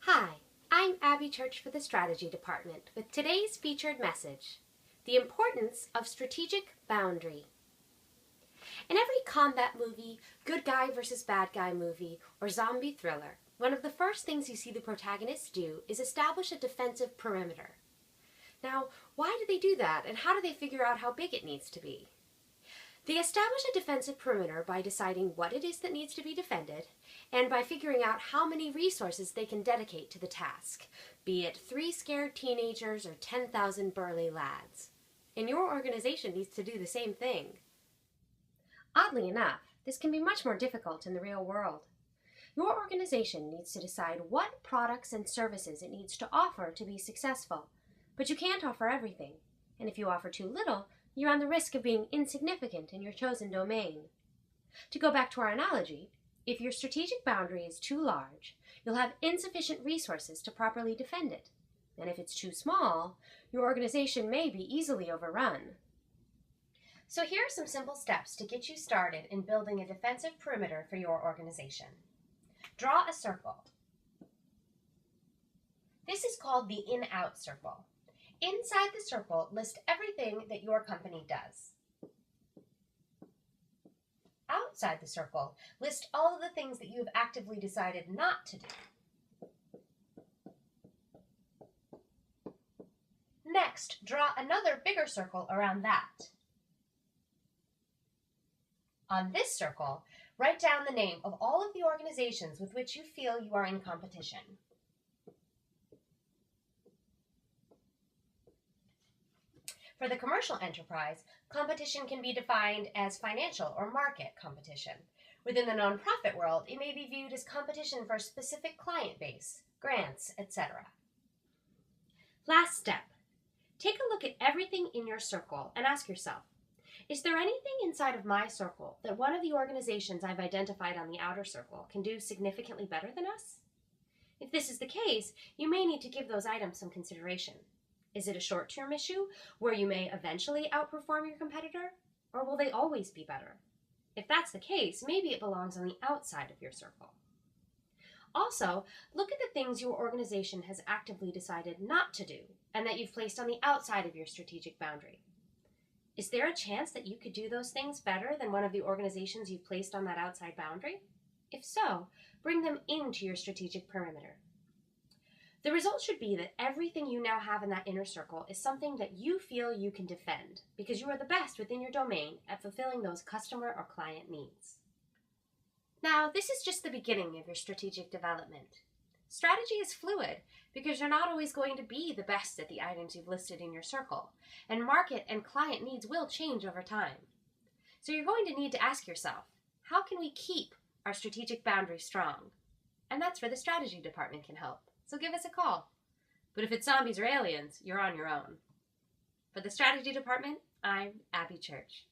Hi, I'm Abby Church for the Strategy Department with today's featured message, the importance of strategic boundary. In every combat movie, good guy versus bad guy movie, or zombie thriller, one of the first things you see the protagonists do is establish a defensive perimeter. Now, why do they do that, and how do they figure out how big it needs to be? They establish a defensive perimeter by deciding what it is that needs to be defended and by figuring out how many resources they can dedicate to the task, be it 3 scared teenagers or 10,000 burly lads. And your organization needs to do the same thing. Oddly enough, this can be much more difficult in the real world. Your organization needs to decide what products and services it needs to offer to be successful, but you can't offer everything, and if you offer too little, you run the risk of being insignificant in your chosen domain. To go back to our analogy, if your strategic boundary is too large, you'll have insufficient resources to properly defend it. And if it's too small, your organization may be easily overrun. So here are some simple steps to get you started in building a defensive perimeter for your organization. Draw a circle. This is called the in-out circle. Inside the circle, list everything that your company does. Outside the circle, list all of the things that you have actively decided not to do. Next, draw another bigger circle around that. On this circle, write down the name of all of the organizations with which you feel you are in competition. For the commercial enterprise, competition can be defined as financial or market competition. Within the nonprofit world, it may be viewed as competition for a specific client base, grants, etc. Last step. Take a look at everything in your circle and ask yourself, is there anything inside of my circle that one of the organizations I've identified on the outer circle can do significantly better than us? If this is the case, you may need to give those items some consideration. Is it a short-term issue where you may eventually outperform your competitor, or will they always be better? If that's the case, maybe it belongs on the outside of your circle. Also, look at the things your organization has actively decided not to do and that you've placed on the outside of your strategic boundary. Is there a chance that you could do those things better than one of the organizations you've placed on that outside boundary? If so, bring them into your strategic perimeter. The result should be that everything you now have in that inner circle is something that you feel you can defend because you are the best within your domain at fulfilling those customer or client needs. Now, this is just the beginning of your strategic development. Strategy is fluid because you're not always going to be the best at the items you've listed in your circle, and market and client needs will change over time. So you're going to need to ask yourself, how can we keep our strategic boundary strong? And that's where the strategy department can help. So give us a call. But if it's zombies or aliens, you're on your own. For the strategy department, I'm Abby Church.